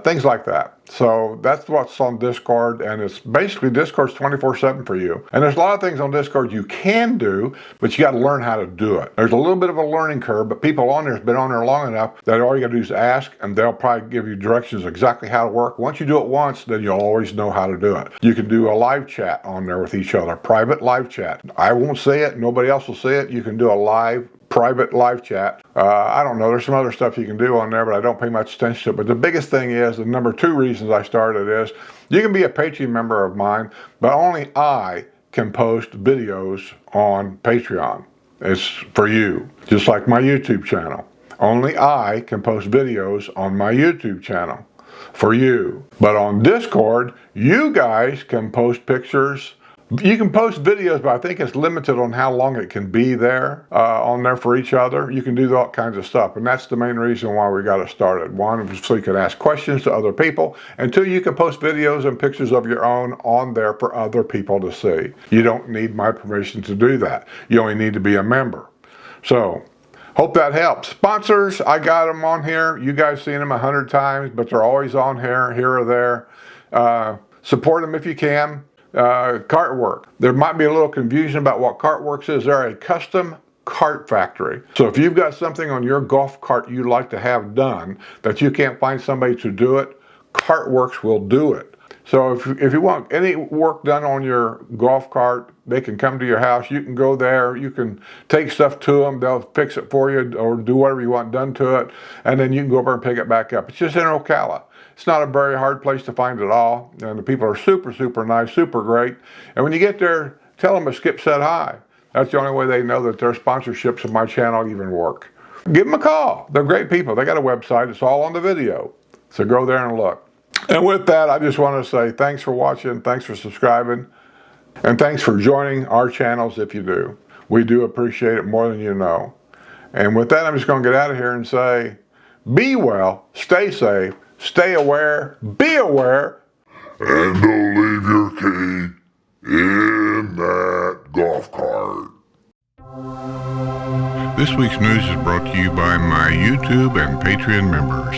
things like that. So that's what's on Discord, and it's basically Discord's 24/7 for you. And there's a lot of things on Discord you can do, but you got to learn how to do it. There's a little bit of a learning curve, but people on there have been on there long enough that all you got to do is ask, and they'll probably give you directions exactly how to work. Once you do it once, then you'll always know how to do it. You can do a live chat on there with each other, private live chat. I won't say it, nobody else will say it. You can do a private live chat. I don't know, there's some other stuff you can do on there, but I don't pay much attention to it. But the biggest thing is, the number two reasons I started is, you can be a Patreon member of mine, but only I can post videos on Patreon. It's for you, just like my YouTube channel. Only I can post videos on my YouTube channel for you. But on Discord, you guys can post pictures. You can post videos, but I think it's limited on how long it can be there, on there for each other. You can do all kinds of stuff, and that's the main reason why we got it started. One, so you can ask questions to other people, and two, you can post videos and pictures of your own on there for other people to see. You don't need my permission to do that. You only need to be a member. So, hope that helps. Sponsors, I got them on here. You guys seen them 100 times, but they're always on here or there. Support them if you can. Cartwork. There might be a little confusion about what Cartworks is. They're a custom cart factory. So if you've got something on your golf cart you'd like to have done that you can't find somebody to do it, Cartworks will do it. So if you want any work done on your golf cart, they can come to your house. You can go there. You can take stuff to them. They'll fix it for you or do whatever you want done to it. And then you can go over and pick it back up. It's just in Ocala. It's not a very hard place to find at all. And the people are super, super nice, super great. And when you get there, tell them a Skip said hi. That's the only way they know that their sponsorships of my channel even work. Give them a call. They're great people. They got a website. It's all on the video. So go there and look. And with that, I just want to say thanks for watching. Thanks for subscribing. And thanks for joining our channels if you do. We do appreciate it more than you know. And with that, I'm just going to get out of here and say, be well, stay safe, stay aware, be aware. And don't leave your key in that golf cart. This week's news is brought to you by my YouTube and Patreon members.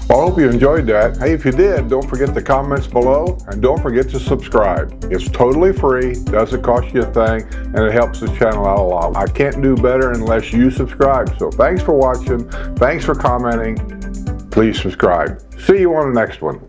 I hope you enjoyed that. Hey, if you did, don't forget the comments below and don't forget to subscribe. It's totally free, doesn't cost you a thing, and it helps the channel out a lot. I can't do better unless you subscribe. So thanks for watching. Thanks for commenting. Please subscribe. See you on the next one.